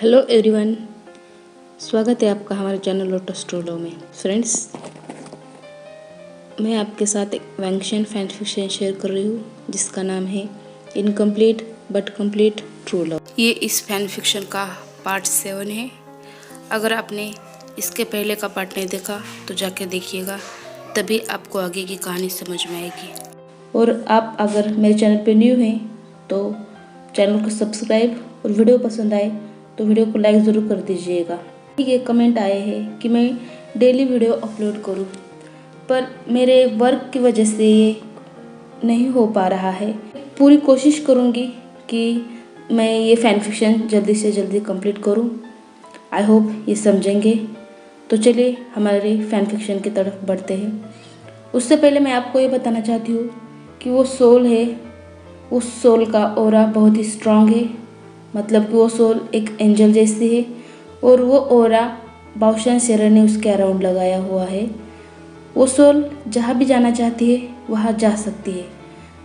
Hello everyone, स्वागत है आपका हमारे चैनल लोटस ट्रूलो में। फ्रेंड्स, मैं आपके साथ एक वैंक्शन फैन फिक्शन शेयर कर रही हूँ जिसका नाम है incomplete but complete true love. ये इस फैन फिक्शन का पार्ट 7 है। अगर आपने इसके पहले का पार्ट नहीं देखा तो जाके देखिएगा, तभी आपको आगे की कहानी समझ में आएगी। और आप अगर मेरे चैनल पे न्यू हैं तो चैनल को सब्सक्राइब और वीडियो पसंद आए तो वीडियो को लाइक ज़रूर कर दीजिएगा। ये कमेंट आए हैं कि मैं डेली वीडियो अपलोड करूं, पर मेरे वर्क की वजह से ये नहीं हो पा रहा है। पूरी कोशिश करूंगी कि मैं ये फैन फिक्शन जल्दी से जल्दी कंप्लीट करूं। आई होप ये समझेंगे। तो चलिए हमारे फैन फिक्शन की तरफ बढ़ते हैं। उससे पहले मैं आपको ये बताना चाहती हूँ कि वो सोल है, उस सोल का ऑरा बहुत ही स्ट्रांग है। मतलब कि वो सोल एक एंजल जैसी है और वो ऑरा बाउशन शेरर ने उसके अराउंड लगाया हुआ है। वो सोल जहाँ भी जाना चाहती है वहाँ जा सकती है,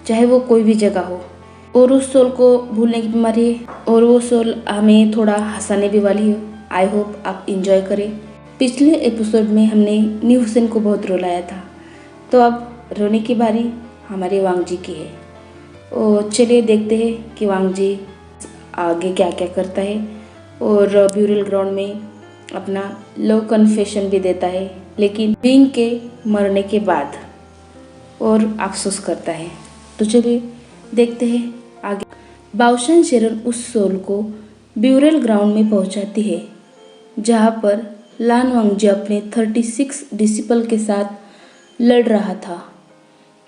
चाहे वो कोई भी जगह हो। और उस सोल को भूलने की बीमारी है और वो सोल हमें थोड़ा हंसाने भी वाली है। आई होप आप इंजॉय करें। पिछले एपिसोड में हमने न्यू हुसैन को बहुत रुलाया था, तो अब रोने की बारी हमारे वांग जी की है। और चलिए देखते हैं कि वांग जी आगे क्या क्या करता है। और ब्यूरल ग्राउंड में अपना लव कन्फेशन भी देता है, लेकिन विंग के मरने के बाद, और अफसोस करता है। तो चलिए देखते हैं आगे। बाउशन शेरन उस सोल को ब्यूरल ग्राउंड में पहुंचाती है जहां पर लान वांगजी अपने 36 डिसिपल के साथ लड़ रहा था,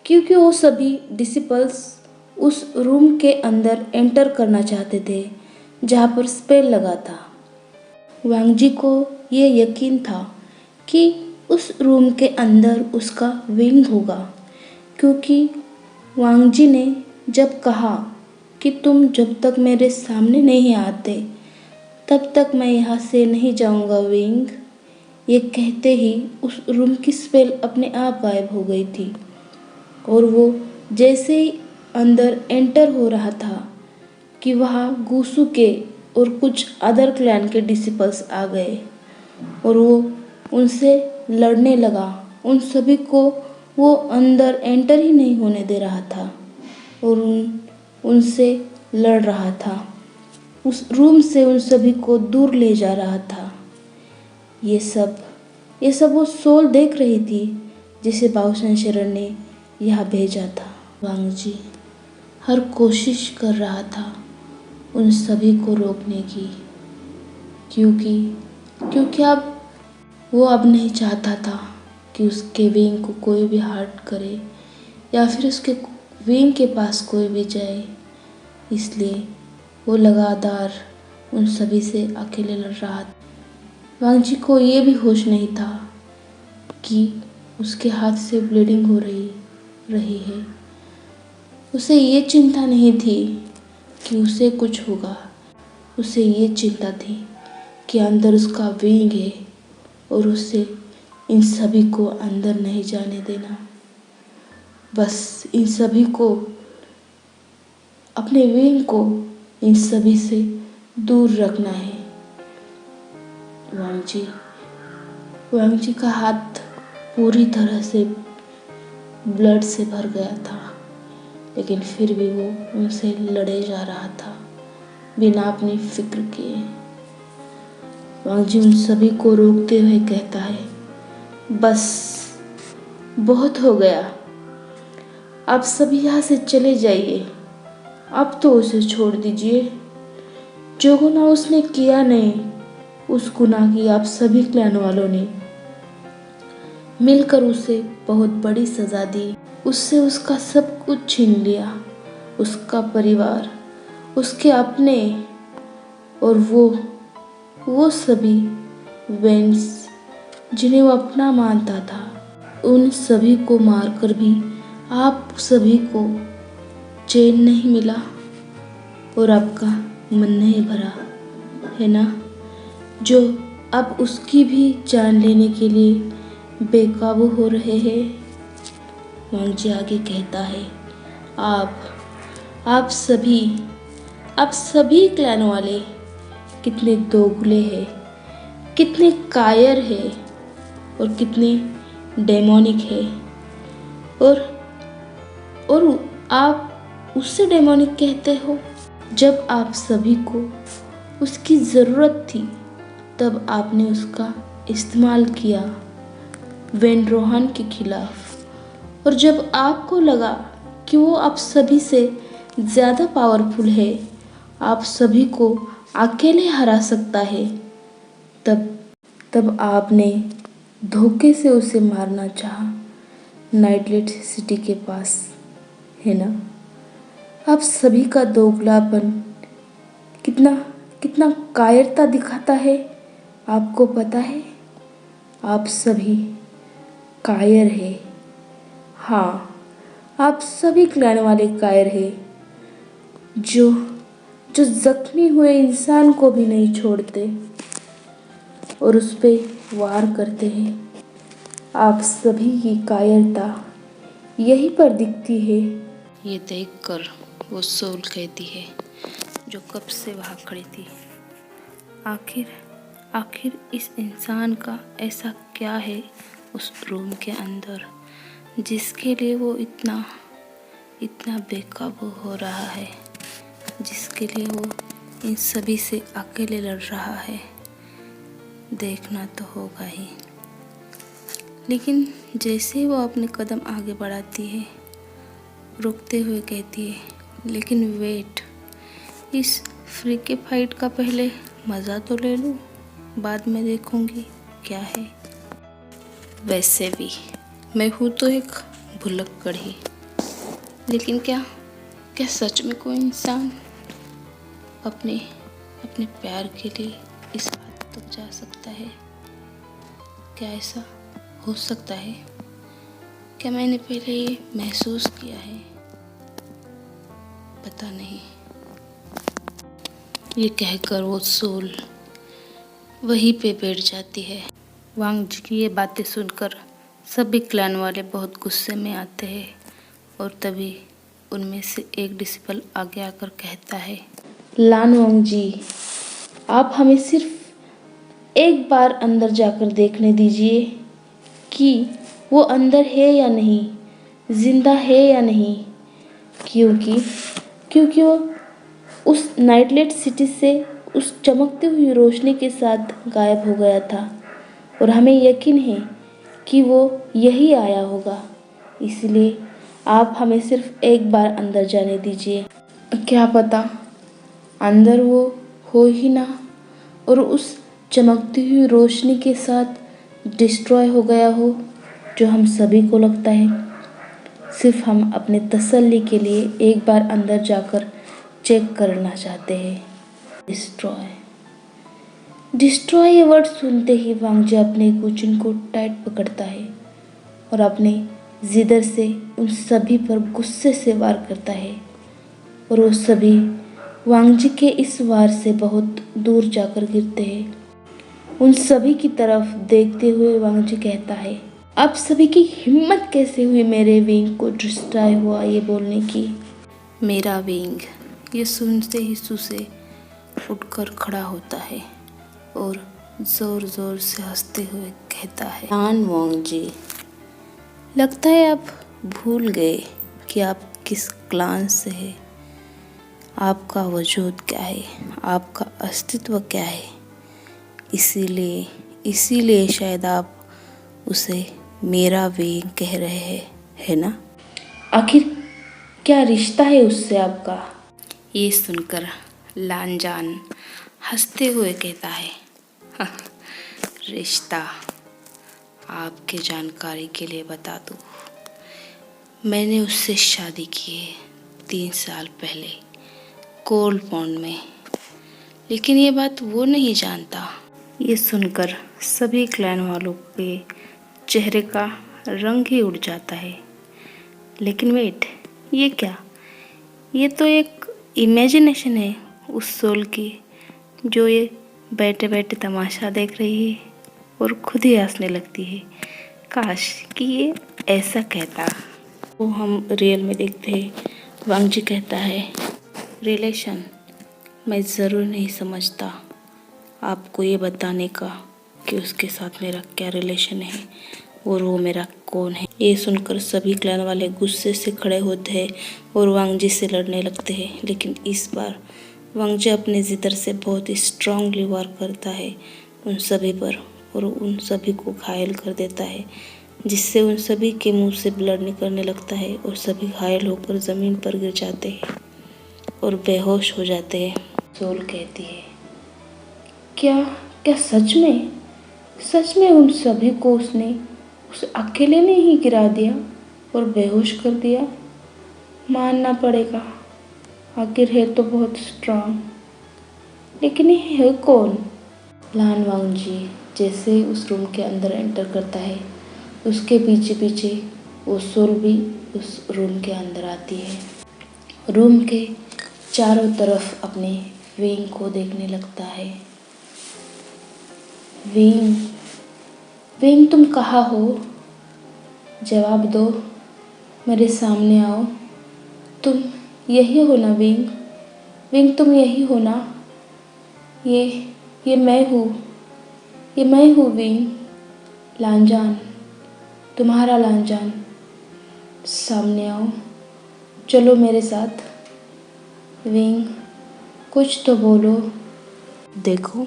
क्योंकि वो सभी डिसिपल्स उस रूम के अंदर एंटर करना चाहते थे जहाँ पर स्पेल लगा था। वांगजी को ये यकीन था कि उस रूम के अंदर उसका विंग होगा, क्योंकि वांगजी ने जब कहा कि तुम जब तक मेरे सामने नहीं आते तब तक मैं यहाँ से नहीं जाऊँगा विंग, ये कहते ही उस रूम की स्पेल अपने आप गायब हो गई थी। और वो जैसे ही अंदर एंटर हो रहा था कि वहाँ गूसू के और कुछ अदर क्लैन के डिसिपल्स आ गए और वो उनसे लड़ने लगा। उन सभी को वो अंदर एंटर ही नहीं होने दे रहा था और उनसे लड़ रहा था। उस रूम से उन सभी को दूर ले जा रहा था। ये सब वो सोल देख रही थी जिसे बाउशन शेरर ने यहाँ भेजा था। वांगजी हर कोशिश कर रहा था उन सभी को रोकने की, क्योंकि अब नहीं चाहता था कि उसके विंग को कोई भी हर्ट करे या फिर उसके विंग के पास कोई भी जाए। इसलिए वो लगातार उन सभी से अकेले लड़ रहा था। वांगजी को ये भी होश नहीं था कि उसके हाथ से ब्लीडिंग हो रही है। उसे ये चिंता नहीं थी कि उसे कुछ होगा, उसे ये चिंता थी कि अंदर उसका विंग है और उसे इन सभी को अंदर नहीं जाने देना। बस इन सभी को, अपने विंग को इन सभी से दूर रखना है। वांग जी का हाथ पूरी तरह से ब्लड से भर गया था, लेकिन फिर भी वो उनसे लड़े जा रहा था बिना अपनी फिक्र किए। वांग जी उन सभी को रोकते हुए कहता है, बस बहुत हो गया, आप सभी यहाँ से चले जाइए। अब तो उसे छोड़ दीजिए। जो गुनाह उसने किया नहीं, उस गुनाह की आप सभी क्लैन वालों ने मिलकर उसे बहुत बड़ी सजा दी। उससे उसका सब कुछ छीन लिया, उसका परिवार, उसके अपने, और वो सभी वेंस जिन्हें वो अपना मानता था, उन सभी को मारकर भी आप सभी को चैन नहीं मिला और आपका मन नहीं भरा, है ना? जो अब उसकी भी जान लेने के लिए बेकाबू हो रहे हैं। वांग जी आगे कहता है, आप सभी क्लैन वाले कितने दोगले हैं, कितने कायर है और कितने डेमोनिक है। और आप उससे डेमोनिक कहते हो। जब आप सभी को उसकी ज़रूरत थी तब आपने उसका इस्तेमाल किया वेन रोहन के खिलाफ। और जब आपको लगा कि वो आप सभी से ज़्यादा पावरफुल है, आप सभी को अकेले हरा सकता है, तब आपने धोखे से उसे मारना चाहा नाइटलेट सिटी के पास, है ना। आप सभी का दोगलापन कितना कितना कायरता दिखाता है, आपको पता है। आप सभी कायर है। हाँ, आप सभी क्लैन वाले कायर है जो जख्मी हुए इंसान को भी नहीं छोड़ते और उस पे वार करते हैं। आप सभी की कायरता यहीं पर दिखती है। ये देखकर वो सोल कहती है जो कब से वहाँ खड़ी थी, आखिर इस इंसान का ऐसा क्या है उस रूम के अंदर जिसके लिए वो इतना बेकाबू हो रहा है, जिसके लिए वो इन सभी से अकेले लड़ रहा है। देखना तो होगा ही। लेकिन जैसे वो अपने कदम आगे बढ़ाती है, रुकते हुए कहती है, लेकिन वेट, इस फ्री के फाइट का पहले मज़ा तो ले लूँ, बाद में देखूँगी क्या है। वैसे भी मैं हूँ तो एक भुलक्कड़ ही, लेकिन क्या सच में कोई इंसान अपने प्यार के लिए इस हद तक जा सकता है? क्या ऐसा हो सकता है? क्या मैंने पहले ये महसूस किया है? पता नहीं। ये कहकर वो सोल वहीं पे बैठ जाती है। वांग जी की ये बातें सुनकर सभी क्लैन वाले बहुत गुस्से में आते हैं और तभी उनमें से एक डिसिपल आगे आकर कहता है, लान वांग जी, आप हमें सिर्फ एक बार अंदर जाकर देखने दीजिए कि वो अंदर है या नहीं, जिंदा है या नहीं, क्योंकि वो उस नाइटलेट सिटी से उस चमकती हुई रोशनी के साथ गायब हो गया था और हमें यकीन है कि वो यही आया होगा। इसलिए आप हमें सिर्फ एक बार अंदर जाने दीजिए। क्या पता अंदर वो हो ही ना और उस चमकती हुई रोशनी के साथ डिस्ट्रॉय हो गया हो, जो हम सभी को लगता है। सिर्फ हम अपने तसल्ली के लिए एक बार अंदर जाकर चेक करना चाहते हैं। डिस्ट्रॉय ये वर्ड सुनते ही वांगजी अपने कुचिन को टाइट पकड़ता है और अपने जिदर से उन सभी पर गुस्से से वार करता है और वो सभी वांगजी के इस वार से बहुत दूर जाकर गिरते हैं। उन सभी की तरफ देखते हुए वांगजी कहता है, आप सभी की हिम्मत कैसे हुई मेरे विंग को डिस्ट्रॉय हुआ ये बोलने की। मेरा विंग, ये सुनते ही सुसे उठकर खड़ा होता है और जोर जोर से हंसते हुए कहता है, लान वांग जी, लगता है आप भूल गए कि आप किस क्लान से है, आपका वजूद क्या है, आपका अस्तित्व क्या है। इसीलिए शायद आप उसे मेरा विंग कह रहे हैं, है ना। आखिर क्या रिश्ता है उससे आपका। ये सुनकर लानजान हंसते हुए कहता है, रिश्ता, आपके जानकारी के लिए बता दूँ, मैंने उससे शादी की है 3 साल पहले कोल्ड पॉन्ड में, लेकिन ये बात वो नहीं जानता। ये सुनकर सभी क्लैन वालों के चेहरे का रंग ही उड़ जाता है। लेकिन वेट, ये क्या, ये तो एक इमेजिनेशन है उस सोल की, जो ये बैठे बैठे तमाशा देख रही है और खुद ही हंसने लगती है। काश कि ये ऐसा कहता। वो हम रियल में देखते हैं। वांग जी कहता है, रिलेशन मैं ज़रूर नहीं समझता, आपको ये बताने का कि उसके साथ मेरा क्या रिलेशन है और वो मेरा कौन है। ये सुनकर सभी क्लैन वाले गुस्से से खड़े होते हैं और वांग जी से लड़ने लगते हैं। लेकिन इस बार वांग जी अपने जिधर से बहुत ही स्ट्रांगली वार करता है उन सभी पर और उन सभी को घायल कर देता है, जिससे उन सभी के मुंह से ब्लड निकलने लगता है और सभी घायल होकर ज़मीन पर गिर जाते हैं और बेहोश हो जाते हैं। सोल कहती है, क्या क्या सच में उन सभी को उसने उस अकेले ने ही गिरा दिया और बेहोश कर दिया? मानना पड़ेगा, आखिर है तो बहुत स्ट्रांग, लेकिन ये है कौन? लान वांग जी जैसे उस रूम के अंदर एंटर करता है, उसके पीछे पीछे वो सोल भी उस रूम के अंदर आती है। रूम के चारों तरफ अपने विंग को देखने लगता है। विंग तुम कहाँ हो? जवाब दो, मेरे सामने आओ। तुम यही हो ना विंग तुम यही हो ना? ये मैं हूँ विंग, लांजान, तुम्हारा लांजान। सामने आओ, चलो मेरे साथ। विंग कुछ तो बोलो। देखो,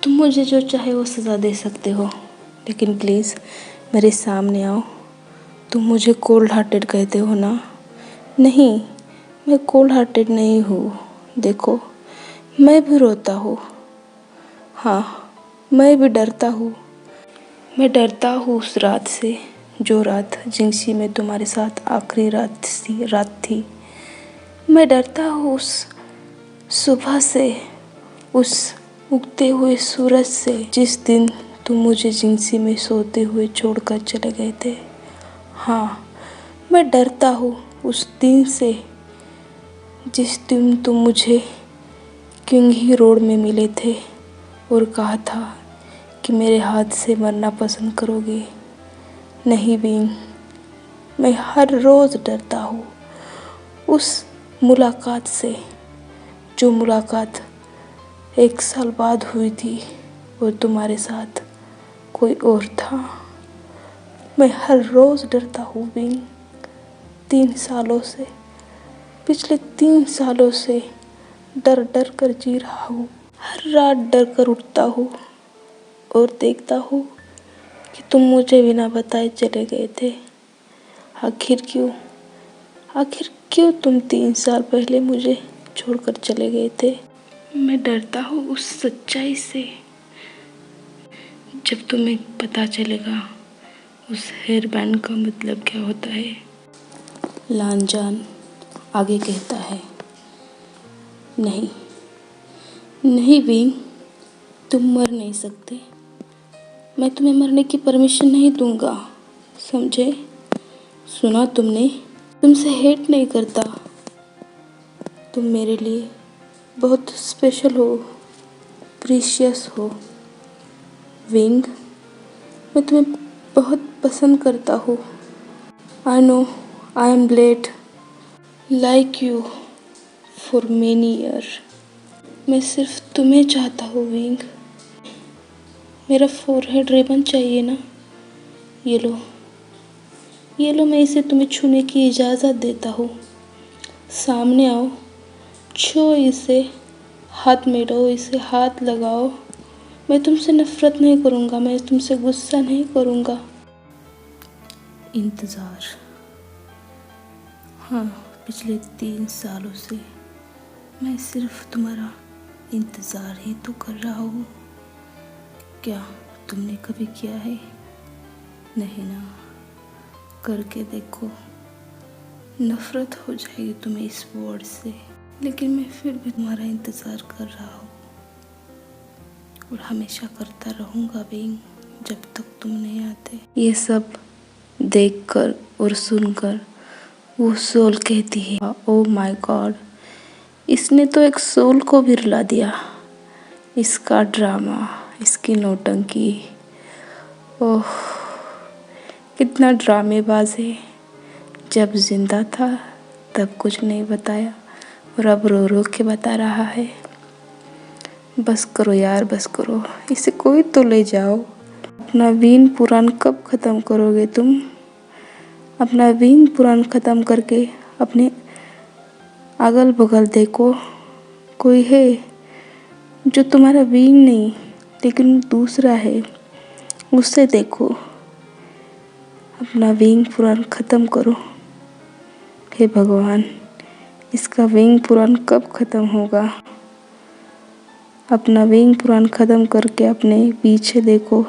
तुम मुझे जो चाहे वो सज़ा दे सकते हो, लेकिन प्लीज़ मेरे सामने आओ। तुम मुझे कोल्ड हार्टेड कहते हो ना? नहीं, मैं कोल्ड हार्टेड नहीं हूँ। देखो, मैं भी रोता हूँ, हाँ मैं भी डरता हूँ। मैं डरता हूँ उस रात से, जो रात जिंगसी में तुम्हारे साथ आखिरी रात थी। मैं डरता हूँ उस सुबह से, उस उगते हुए सूरज से, जिस दिन तुम मुझे जिंगसी में सोते हुए छोड़कर चले गए थे। हाँ, मैं डरता हूँ उस दिन से, जिस दिन तुम मुझे किंग रोड में मिले थे और कहा था कि मेरे हाथ से मरना पसंद करोगे। नहीं विंग, मैं हर रोज़ डरता हूँ उस मुलाकात से, जो मुलाकात 1 साल बाद हुई थी और तुम्हारे साथ कोई और था। मैं हर रोज़ डरता हूँ विंग, 3 सालों से, पिछले 3 सालों से डर डर कर जी रहा हूँ। हर रात डर कर उठता हूँ और देखता हूँ कि तुम मुझे बिना बताए चले गए थे। आखिर क्यों तुम 3 साल पहले मुझे छोड़कर चले गए थे? मैं डरता हूँ उस सच्चाई से, जब तुम्हें पता चलेगा उस हेयर बैंड का मतलब क्या होता है। लांजान आगे कहता है, नहीं विंग, तुम मर नहीं सकते। मैं तुम्हें मरने की परमिशन नहीं दूंगा, समझे? सुना तुमने? तुमसे हेट नहीं करता, तुम मेरे लिए बहुत स्पेशल हो, प्रीशियस हो। विंग, मैं तुम्हें बहुत पसंद करता हूँ। I know I am late like you for many year. मैं सिर्फ तुम्हें चाहता हूँ विंग। मेरा फोरहेड रिबन चाहिए ना? ये लो मैं इसे तुम्हें छूने की इजाज़त देता हूँ। सामने आओ, छो इसे, हाथ मेलाओ, इसे हाथ लगाओ। मैं तुमसे नफ़रत नहीं करूँगा, मैं तुमसे गुस्सा नहीं करूँगा। इंतज़ार, हाँ पिछले 3 सालों से मैं सिर्फ तुम्हारा इंतज़ार ही तो कर रहा हूँ। क्या तुमने कभी किया है? नहीं ना, करके देखो, नफ़रत हो जाएगी तुम्हें इस वर्ड से, लेकिन मैं फिर भी तुम्हारा इंतज़ार कर रहा हूँ और हमेशा करता रहूँगा विंग, जब तक तुम नहीं आते। ये सब देखकर और सुनकर वो सोल कहती है, ओह माय गॉड, इसने तो एक सोल को भी रुला दिया। इसका ड्रामा, इसकी नौटंकी, ओह कितना ड्रामेबाज है। जब जिंदा था तब कुछ नहीं बताया और अब रो रो के बता रहा है। बस करो यार, बस करो, इसे कोई तो ले जाओ। अपना वीन पुराण कब ख़त्म करोगे तुम? अपना वीन पुराण ख़त्म करके अपने अगल बगल देखो, कोई है जो तुम्हारा वीन नहीं लेकिन दूसरा है, उससे देखो। अपना वीन पुराण ख़त्म करो। हे भगवान, इसका वीन पुराण कब ख़त्म होगा? अपना वीन पुराण ख़त्म करके अपने पीछे देखो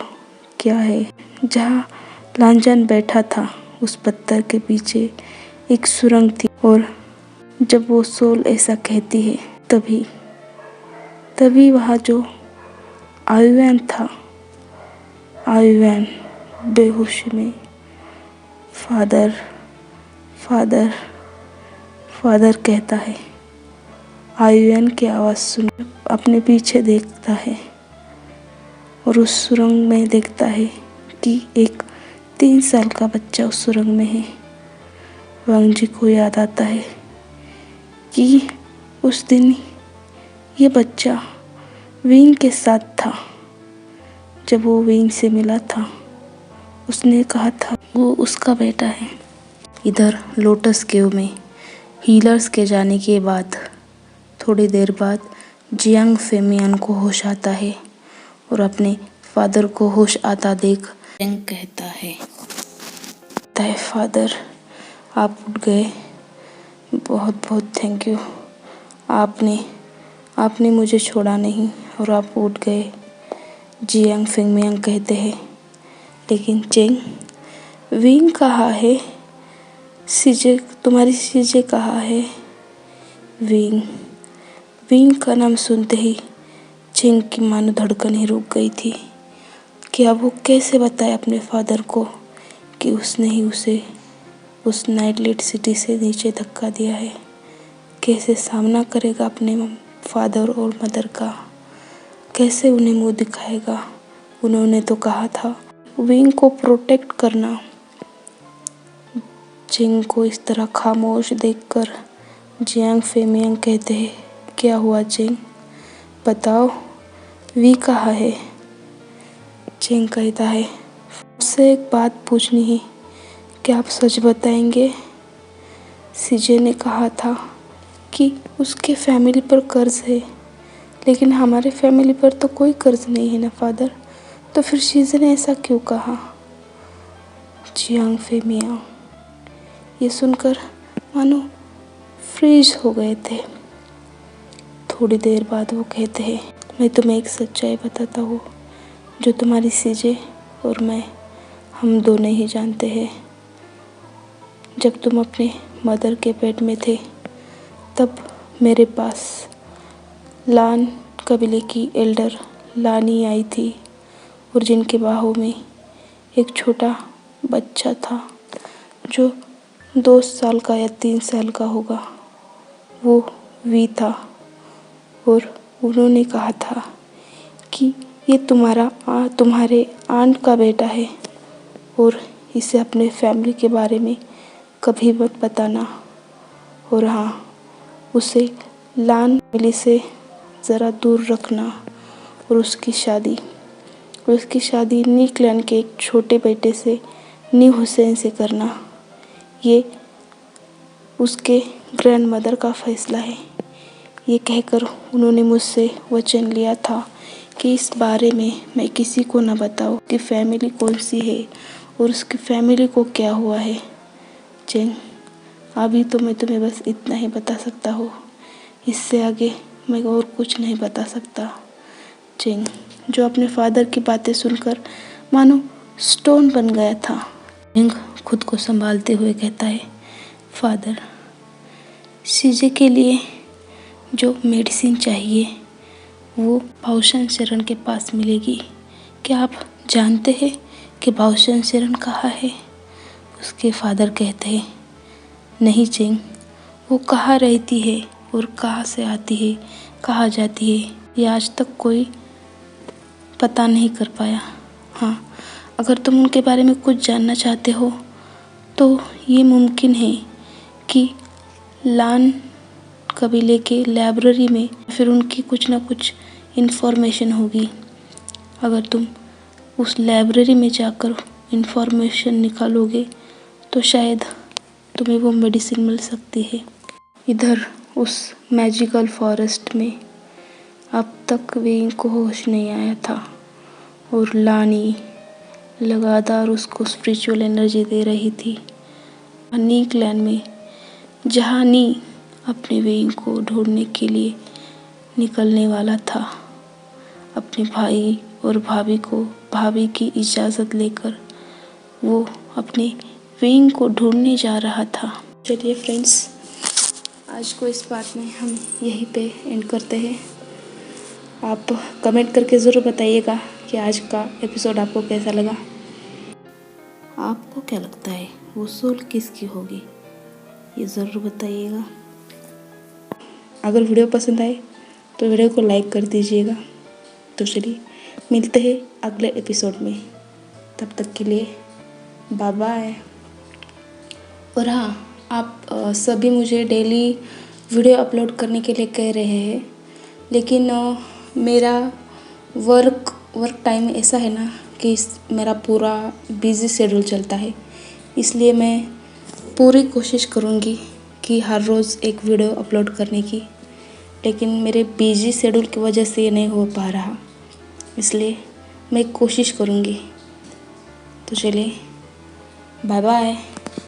क्या है। जहाँ लांजन बैठा था उस पत्थर के पीछे एक सुरंग थी, और जब वो सोल ऐसा कहती है तभी वहाँ जो आयुवैन था, आयुवैन बेहोशी में फादर फादर फादर कहता है। आयुवैन की आवाज़ सुन अपने पीछे देखता है और उस सुरंग में देखता है कि एक 3 साल का बच्चा उस सुरंग में है। वांग जी को याद आता है कि उस दिन ये बच्चा विंग के साथ था। जब वो विंग से मिला था उसने कहा था वो उसका बेटा है। इधर लोटस केव में हीलर्स के जाने के बाद थोड़ी देर बाद जियांग फेमियन को होश आता है और अपने फादर को होश आता देख जियांग कहता है फादर आप उठ गए, बहुत बहुत थैंक यू। आपने मुझे छोड़ा नहीं और आप उठ गए। जियांग फेमियन कहते हैं लेकिन चेंग, विंग कहाँ है? सीजे, तुम्हारी सीजे कहाँ है? विंग का नाम सुनते ही चेंग की मानो धड़कन ही रुक गई थी कि अब वो कैसे बताए अपने फादर को कि उसने ही उसे उस नाइटलेट सिटी से नीचे धक्का दिया है। कैसे सामना करेगा अपने फादर और मदर का, कैसे उन्हें मुंह दिखाएगा? उन्होंने तो कहा था विंग को प्रोटेक्ट करना। चिंग को इस तरह खामोश देखकर जियांग फेमियन कहते हैं क्या हुआ चिंग, बताओ वी कहाँ है? चिंग कहता है उससे एक बात पूछनी है, क्या आप सच बताएंगे? सीजे ने कहा था कि उसके फैमिली पर कर्ज है, लेकिन हमारे फैमिली पर तो कोई कर्ज नहीं है ना फादर, तो फिर सीजे ने ऐसा क्यों कहा? जियांग फेमियन ये सुनकर मानो फ्रीज हो गए थे। थोड़ी देर बाद वो कहते हैं मैं तुम्हें एक सच्चाई बताता हूँ जो तुम्हारी सीजे और मैं हम दोनों ही जानते हैं। जब तुम अपने मदर के पेट में थे तब मेरे पास लान कबीले की एल्डर लानी आई थी और जिनके बाहों में एक छोटा बच्चा था जो 2 साल का या 3 साल का होगा। वो वी था और उन्होंने कहा था कि ये तुम्हारे आंट का बेटा है और इसे अपने फैमिली के बारे में कभी मत बताना, और हाँ उसे लान फैमिली से ज़रा दूर रखना, और उसकी शादी नी क्लैन के एक छोटे बेटे से नी हुसैन से करना। ये उसके ग्रैंड मदर का फैसला है। ये कहकर उन्होंने मुझसे वचन लिया था कि इस बारे में मैं किसी को न बताऊं कि फैमिली कौन सी है और उसकी फैमिली को क्या हुआ है। चेंग, अभी तो मैं तुम्हें बस इतना ही बता सकता हूँ, इससे आगे मैं और कुछ नहीं बता सकता। चेंग जो अपने फादर की बातें सुनकर मानो स्टोन बन गया था। चेंग खुद को संभालते हुए कहता है फादर, सीजे के लिए जो मेडिसिन चाहिए वो बाओशन शरण के पास मिलेगी। क्या आप जानते हैं कि बाओशन शरण कहाँ है? उसके फादर कहते हैं नहीं चेंग, वो कहाँ रहती है और कहाँ से आती है, कहाँ जाती है, ये आज तक कोई पता नहीं कर पाया। हाँ, अगर तुम उनके बारे में कुछ जानना चाहते हो तो ये मुमकिन है कि लान कबीले के लाइब्रेरी में फिर उनकी कुछ ना कुछ इन्फॉर्मेशन होगी। अगर तुम उस लाइब्रेरी में जाकर इन्फॉर्मेशन निकालोगे तो शायद तुम्हें वो मेडिसिन मिल सकती है। इधर उस मैजिकल फॉरेस्ट में अब तक वेइंग को होश नहीं आया था और लानी लगातार उसको स्पिरिचुअल एनर्जी दे रही थी। नी क्लैन में जहाँ नी अपने वेइंग को ढूंढने के लिए निकलने वाला था, अपने भाई और भाभी की इजाज़त लेकर वो अपने वेइंग को ढूंढने जा रहा था। चलिए फ्रेंड्स, आज को इस बात में हम यहीं पे एंड करते हैं। आप कमेंट करके ज़रूर बताइएगा कि आज का एपिसोड आपको कैसा लगा। आपको क्या लगता है वो सोल किसकी होगी, ये ज़रूर बताइएगा। अगर वीडियो पसंद आए तो वीडियो को लाइक कर दीजिएगा। तो चलिए मिलते हैं अगले एपिसोड में, तब तक के लिए बाय बाय। और हाँ, आप सभी मुझे डेली वीडियो अपलोड करने के लिए कह रहे हैं, लेकिन मेरा वर्क टाइम ऐसा है ना कि मेरा पूरा बिज़ी शेड्यूल चलता है, इसलिए मैं पूरी कोशिश करूँगी कि हर रोज़ एक वीडियो अपलोड करने की, लेकिन मेरे बिज़ी शेड्यूल की वजह से ये नहीं हो पा रहा, इसलिए मैं कोशिश करूँगी। तो चलिए बाय बाय।